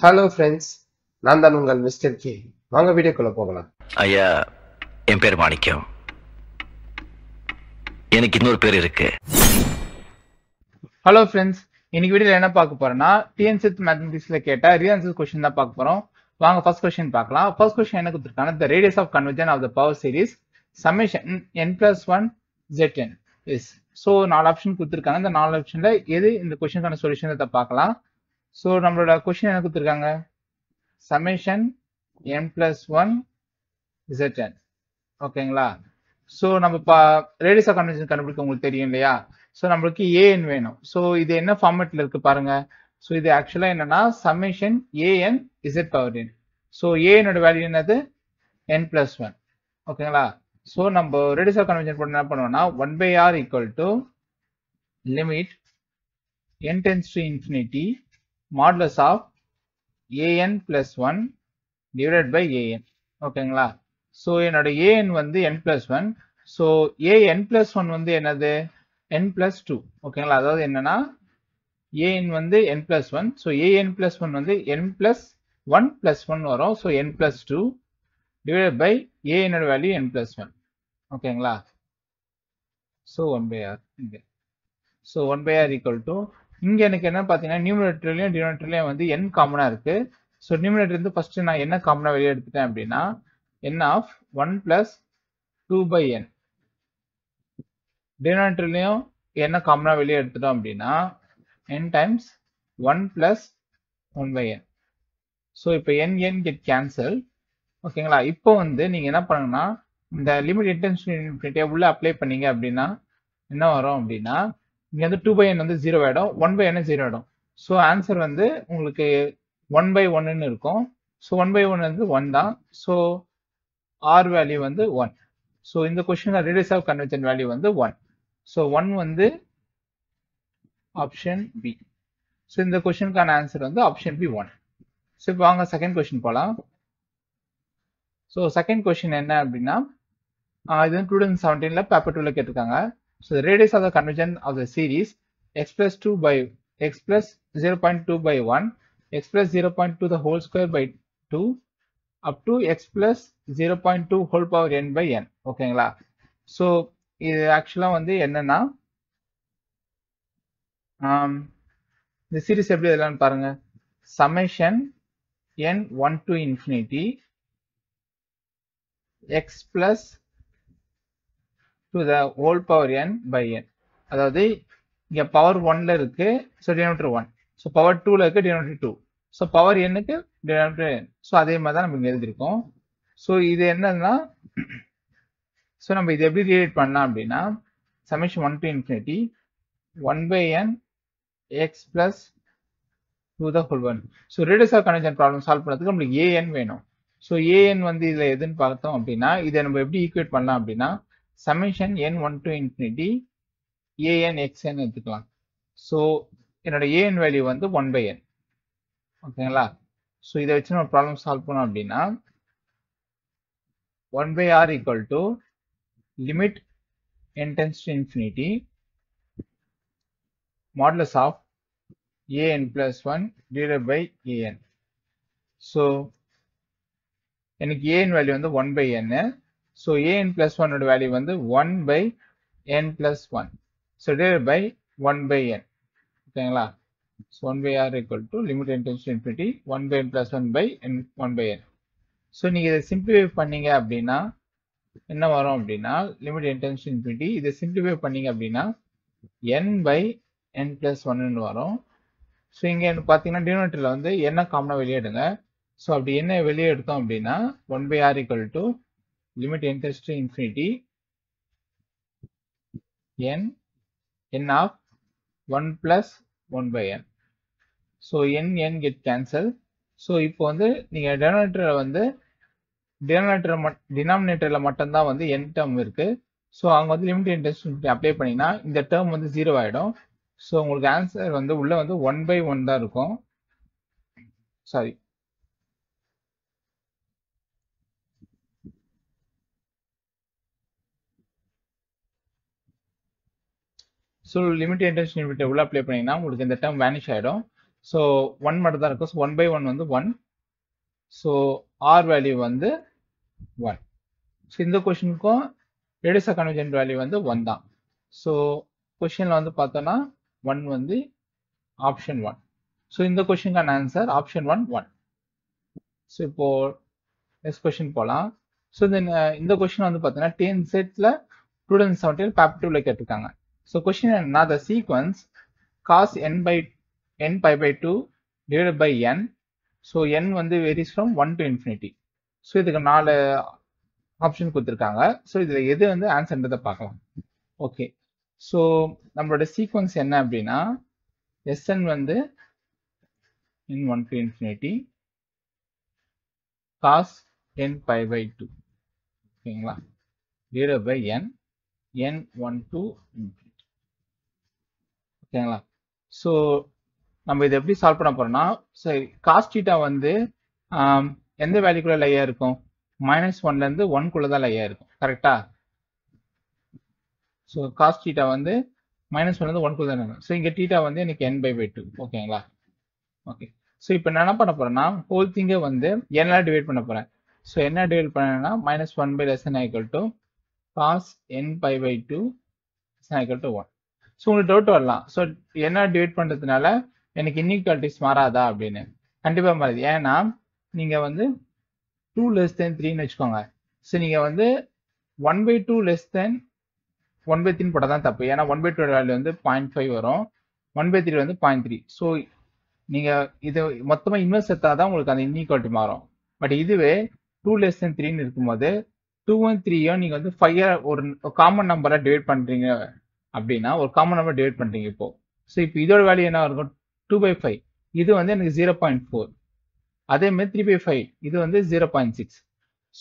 Hello friends, நான் தான் உங்கள் மிஸ்டர் கே. வாங்க வீடியோக்குள்ள போகலாம். ஐயா, என் பேர் மாணிக்கம். எனக்கு இன்னொரு பேர் இருக்கு. ஹலோ ஃப்ரெண்ட்ஸ், இன்னைக்கு வீடியோல என்ன பார்க்க போறோம்னா டிஎன்சிஎத் மேத்தமெட்டிக்ஸ்ல கேட்ட ரியல் ஆன்சர் கொஸ்டின் தான் பார்க்க போறோம். வாங்க ஃபர்ஸ்ட் கொஸ்டின் பார்க்கலாம். ஃபர்ஸ்ட் கொஸ்டின் என்ன கொடுத்திருக்காங்க? the radius of convergence of the power series summation n plus 1 zn is. So 4 option கொடுத்திருக்காங்க. இந்த 4 ஆப்ஷன்ல எது இந்த கொஸ்டினுக்கான சொல்யூஷன் பார்க்கலாம். ஸோ நம்மளோட கொஸ்டின் என்ன கொடுத்திருக்காங்க? Summation n plus 1 zn. ஓகேங்களா? ஸோ நம்ம ரேடியஸ் ஆஃப் கன்வர்ஜென்ஸ் கண்டுபிடிக்க உங்களுக்கு தெரியும் இல்லையா? ஸோ நம்மளுக்கு ஏஎன் வேணும். ஸோ இது என்ன ஃபார்மேட்ல இருக்கு பாருங்க. ஸோ இது ஆக்சுவலா என்னன்னா summation a n Z power n. So ஏஎனோட value என்னது? n plus 1. ஓகேங்களா? ஸோ நம்ம ரேடியஸ் ஆஃப் கன்வர்ஜென்ஸ் போட்டு என்ன பண்ணுவோம்னா 1/r equal to limit n tends to infinity modulus of a n plus 1 divided by a n. ஓகேங்களா? ஸோ என்னோட ஏஎன் வந்து n plus 1. So a n plus 1 வந்து என்னது? n plus 2. ஓகேங்களா? அதாவது என்னன்னா ஏஎன் வந்து n plus 1. So a n plus 1 வந்து n பிளஸ் 1 பிளஸ் 1 வரும். So n plus 2 divided by ஏஎனோட வேல்யூ n பிளஸ் 1. ஓகேங்களா? ஸோ 1/r இங்க. ஸோ 1/r ஈக்குவல் டு இங்க எனக்கு என்ன பார்த்தீங்கன்னா நியூமரேட்டர்லயும் டினாமினேட்டர்லயும் வந்து n காமனா இருக்கு. ஸோ நியூமரேட்டர் இருந்து ஃபர்ஸ்ட் நான் என்ன காமனா வெளியே எடுத்துட்டேன் அப்படின்னா n ஆஃப் 1 பிளஸ் 2/n. டினாமினேட்டர்லயும் என்ன காமனா வெளியே எடுத்துட்டோம் அப்படின்னா n times 1 plus 1/n. So இப்போ n கெட் கேன்சல். ஓகேங்களா? இப்போ வந்து நீங்க என்ன பண்ணணும்னா இந்த லிமிட் இன்டென்சிட்டியை உள்ள அப்ளை பண்ணீங்க அப்படின்னா என்ன வரும் அப்படின்னா இங்க வந்து 2/n வந்து 0 ஆயிடும், 1/n 0 ஆயிடும். ஸோ ஆன்சர் வந்து உங்களுக்கு 1/1 இருக்கும். ஸோ 1/1 வந்து 1 தான். ஸோ r வேல்யூ வந்து 1. ஸோ இந்த question radius of convergent value வந்து 1. ஸோ 1 வந்து ஆப்ஷன் பி. ஸோ இந்த கொஸ்டினுக்கான ஆன்சர் வந்து ஆப்ஷன் பி 1. ஸோ இப்போ வாங்க செகண்ட் கொஸ்டின் போகலாம். ஸோ செகண்ட் கொஸ்டின் என்ன அப்படின்னா இது 2017 பேப்பர் 2ல கேட்டிருக்காங்க. So radius of the convergent of the series x plus 0.2/1 x plus 0.2 the whole square by 2 up to x plus 0.2 whole power n by n. ஓகேங்களா? So இது ஆக்சுவலா வந்து என்னன்னா இந்த சீரீஸ் எப்படி எழுதலாம்னு பாருங்க. Summation n 1 to infinity x plus to the whole power n by n. அதாவது இங்க பவர் 1ல இருக்கு, ஸோ டினாமினேட்டர் 1. ஸோ பவர் 2ல இருக்கு, டினாமினேட்டர் 2. ஸோ பவர் n-க்கு டினாமினேட்டர் n. ஸோ அதே மாதிரி தான் நம்ம இங்க எழுதிருக்கோம். ஸோ இது என்னன்னா ஸோ நம்ம இது எப்படி ரீட் பண்ணலாம் அப்படின்னா summation 1 to infinity 1/n x plus 2 the whole 1. So radius of convergent problem solve பண்ணதுக்கு நம்மளுக்கு an வேணும். ஸோ an வந்து இதுல எதுன்னு பார்த்தோம் அப்படின்னா இதை நம்ம எப்படி ஈக்குவேட் பண்ணலாம் அப்படின்னா summation n 1 to infinity an xn எடுத்துக்கலாம். ஸோ என்னோட an வேல்யூ வந்து 1/n. ஓகேங்களா? ஸோ இதை வச்சு நம்ம ப்ராப்ளம் சால்வ் பண்ணோம் அப்படின்னா 1/r equal to limit n tends to infinity modulus of an plus 1 divided by an. So எனக்கு an வேல்யூ வந்து 1/n. ஸோ an plus 1 ஓட வேல்யூ வந்து 1/n plus 1. So divided by 1/n. ஓகேங்களா? So 1/r equal to limit n tends to infinity 1/n plus 1/n 1/n. So நீங்க இதை simplify பண்ணீங்க அப்படின்னா என்ன வரும் அப்படின்னா limit n tends to infinity இதை சிம்பிளிஃபை பண்ணீங்க அப்படின்னா n/n plus 1 வரும். ஸோ இங்க பாத்தீங்கன்னா டினாமினேட்டர்ல வந்து என்ன காமனா வெளியேடுங்க. ஸோ அப்படி என்ன வெளியே எடுத்தோம் அப்படின்னா 1/r equal to limit n tends to infinity n of 1 plus 1/n. So n get cancel. So இப்போ வந்து நீங்க டினாமினேட்டர்ல மட்டும்தான் வந்து n டேர்ம் இருக்கு. ஸோ அங்க வந்து limit n tends to infinity apply பண்ணீங்கன்னா இந்த டேர்ம் வந்து 0 ஆயிடும். ஸோ உங்களுக்கு ஆன்சர் வந்து உள்ள வந்து 1/1 தான் இருக்கும். Sorry, so limit n tends to infinity உள்ள அப்ளை பண்ணீங்கன்னா உங்களுக்கு இந்த டேர்ம் வேனிஷ் ஆயிடும். ஸோ 1 மட்டும் தான் இருக்கும். ஸோ 1/1 வந்து 1. ஸோ ஆர் வேல்யூ வந்து 1. ஸோ இந்த கொஷினுக்கும் ரேடியஸ் ஆஃப் கன்வர்ஜென்ட் வேல்யூ வந்து 1 தான். ஸோ கொஷினில் வந்து பார்த்தோன்னா 1 வந்து ஆப்ஷன் 1. ஸோ இந்த கொஷினுக்கான ஆன்சர் ஆப்ஷன் 1 1. ஸோ இப்போ நெக்ஸ்ட் கொஷின் போகலாம். ஸோ இந்த கொஷின் வந்து பார்த்தீங்கன்னா TNSETல 2017 பேப்பர் 2ல கேட்டிருக்காங்க. ஸோ கொஷின் என்னன்னா the sequence cos n pi by 2 divided by n. So n வந்து varies from 1 to infinity. So இதுக்கு 4 ஆப்ஷன் கொடுத்துருக்காங்க. ஸோ இதில் எது வந்து ஆன்சர்ன்றதை பார்க்கலாம். ஓகே, ஸோ நம்மளோட சீக்வன்ஸ் என்ன அப்படின்னா Sn வந்து in 1 to infinity cos n pi by 2 ஓகேங்களா divided by n 1 to infinity. ஓகேங்களா. ஸோ நம்ம இதை எப்படி சால்வ் பண்ண போறோம்னா, சரி காஸ் தீட்டா வந்து எந்த வேல்யூக்குள்ள லையா இருக்கும்? -1ல இருந்து 1குள்ள தான் லையா இருக்கும். கரெக்டா? ஸோ காஸ் தீட்டா வந்து -1ல இருந்து 1குள்ள தான் இருக்கும். ஸோ இங்க தீட்டா வந்து எனக்கு n/2. ஓகேங்களா. ஓகே, ஸோ இப்போ நான் என்ன பண்ண போறேன்னா ஹோல் திங்கை வந்து n டிவைட் பண்ண போறேன். ஸோ என்ன டிவைட் பண்ணேன்னா -1 by less than or equal to cos n pi by 2 less than or equal to 1. So உங்களுக்கு டவுட் வரலாம், ஸோ என்ன டிவைட் பண்றதுனால எனக்கு இன்இக்வாலிட்டிஸ் மாறாதா அப்படின்னு. கண்டிப்பா மாறுது. ஏன்னா நீங்க வந்து 2 less than 3ன்னு வச்சுக்கோங்க. ஸோ நீங்க வந்து 1/2 less than 1/3 போட்டால் தான் தப்பு. ஏன்னா 1/2 வேல்யூ வந்து 0.5 வரும், 1/3 வந்து 0.3. ஸோ நீங்க இது மொத்தமா இன்வெர்ஸ் எடுத்தா தான் உங்களுக்கு அந்த இன்இக்வாலிட்டி மாறும். பட் இதுவே 2 less than 3ன்னு இருக்கும்போது 2ம் 3யும் நீங்க வந்து 5 ஒரு காமன் நம்பரை டிவைட் பண்றீங்க அப்படின்னா ஒரு காமன் நம்பர் டிவைட் பண்றீங்க இப்போ. ஸோ இப்போ இதோட வேல்யூ என்ன இருக்கும்? 2/5. இது வந்து எனக்கு 0.4. அதே மாதிரி 3/5 இது வந்து 0.6.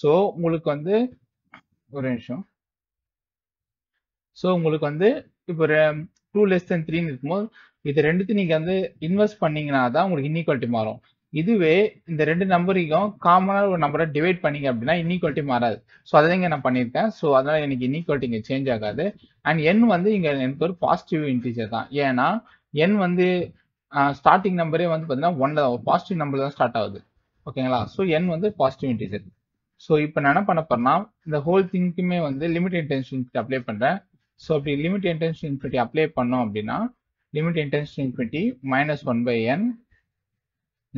ஸோ உங்களுக்கு வந்து ஒரு நிமிஷம். ஸோ உங்களுக்கு வந்து இப்போ 2 less than 3ன்னு இருக்கும்போது இது ரெண்டுத்தையும் நீங்க வந்து இன்வெஸ்ட் பண்ணீங்கன்னா தான் உங்களுக்கு இன்இக்வாலிட்டி மாறும். இதுவே இந்த ரெண்டு நம்பரையும் காமனான ஒரு நம்பரை டிவைட் பண்ணீங்க அப்படின்னா இன்இக்வாலிட்டி மாறாது. ஸோ அதை இங்க நான் பண்ணியிருக்கேன். ஸோ அதனால எனக்கு இன்இக்வாலிட்டி இங்கே சேஞ்ச் ஆகாது. அண்ட் n வந்து இங்க எனக்கு ஒரு பாசிட்டிவ் இன்டீஜர் தான். ஏன்னா n வந்து ஸ்டார்டிங் நம்பரே வந்து பார்த்தீங்கன்னா 1ல தான், ஒரு பாசிட்டிவ் நம்பர் தான் ஸ்டார்ட் ஆகுது. ஓகேங்களா. ஸோ n வந்து பாசிட்டிவ் இன்டீஜர். ஸோ இப்போ நான் என்ன பண்ண போறேன்னா இந்த ஹோல் திங்குமே வந்து லிமிட் இன்டென்ஷன் அப்ளை பண்றேன். ஸோ அப்படி லிமிட் இன்டென்ஷன் இன்ஃபினிட்டி அப்ளை பண்ணோம் அப்படின்னா limit intention infinity -1/n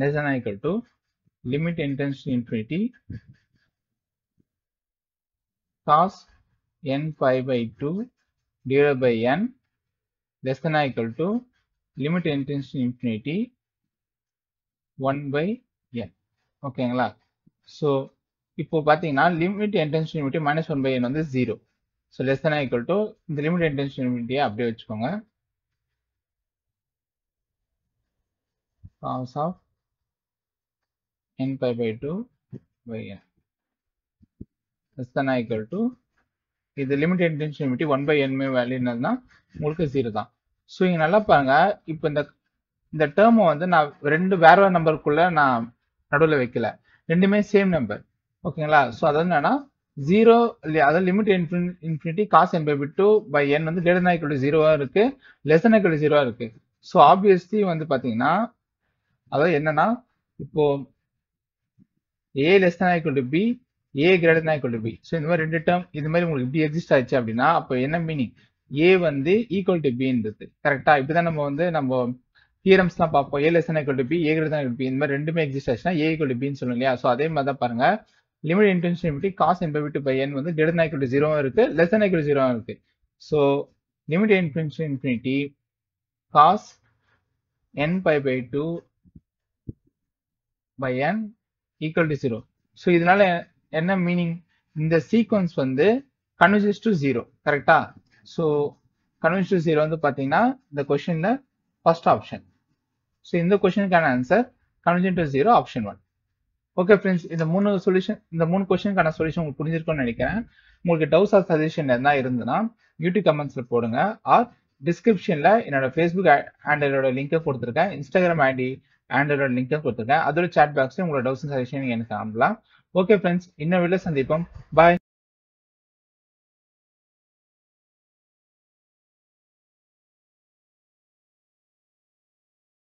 less than or equal to limit intensity infinity cos n pi by 2 divided by n less than or equal to limit intensity infinity 1/n. ஓகேங்களா. So இப்போ பார்த்தீங்கன்னா limit intensity infinity -1/n வந்து 0. So less than or equal to இந்த limit intensity infinity அப்படியே வச்சுக்கோங்க. cos of n pi by 2 by n less than or equal to இது limit intensity infinity 1/n value என்னன்னா உங்களுக்கு 0 தான். ஸோ இங்க நல்லா பாருங்க, இப்போ இந்த டேர்மை வந்து நான் வேற நம்பருக்குள்ள நான் நடுவில் வைக்கல, ரெண்டுமே சேம் நம்பர். ஓகேங்களா. ஸோ அதாவது என்னன்னா 0 அதாவது limit infinity cos n by 2 by n வந்து greater than or equal to 0 இருக்கு, less than or equal to 0 இருக்கு. ஸோ ஆப்வியஸ்லி வந்து பாத்தீங்கன்னா அதாவது என்னன்னா இப்போ a less than or equal to b, a greater than or equal to b. So இந்த மாதிரி ரெண்டு டேர்ம் இது மாதிரி உங்களுக்கு இப்படி எக்ஸிஸ்ட் ஆயிடுச்சு அப்படின்னா அப்போ என்ன மீனிங்? a வந்து ஈக்குவல் டு பின்றது. கரெக்டா? இப்படிதான் நம்ம தியரம்ஸ்லாம் பார்ப்போம். a less than or equal to b, a greater than or equal to b இந்த மாதிரி ரெண்டுமே எக்ஸிஸ்ட் ஆச்சுன்னா a equal to b ன்னு சொல்லுங்க இல்லையா. ஸோ அதே மாதிரி தான் பாருங்க, limit intensity infinity cos n by 2 by n வந்து greater than or equal to 0 இருக்கு, less than or equal to 0 இருக்கு. So limit intensity infinity cos n pi by 2 by n equal to 0. So இதனால என்ன meaning? இந்த sequence வந்து converges to 0. கரெக்டா? So converges to 0 வந்து பாத்தீங்கன்னா இந்த கொஸ்டின்ல ஃபர்ஸ்ட் ஆப்ஷன். ஸோ இந்த கொஸ்டினுக்கான answer convergent to 0 option 1. Okay friends, இந்த மூணு கொஸ்டினுக்கான சொல்யூஷன் உங்களுக்கு புரிஞ்சிருக்கும்னு நினைக்கிறேன். உங்களுக்கு டவுட்ஸ் ஆர் சஜஷன் எதனா இருந்ததுன்னா யூடியூப் கமெண்ட்ஸ்ல போடுங்க, ஆர் டிஸ்கிரிப்ஷன்ல என்னோட ஃபேஸ்புக் ஹேண்டலோட லிங்கை கொடுத்துருக்கேன், இன்ஸ்டாகிராம் ஐடி ஹேண்டலோட லிங்கை கொடுத்துருக்கேன். அதோட சாட் பாக்ஸ்ல உங்களோட டவுட்ஸ் சஜஷன் எனக்கு அனுப்பலாம். ஓகே ஃப்ரெண்ட்ஸ், இன்னும் வீடியோல சந்திப்போம். பாய்.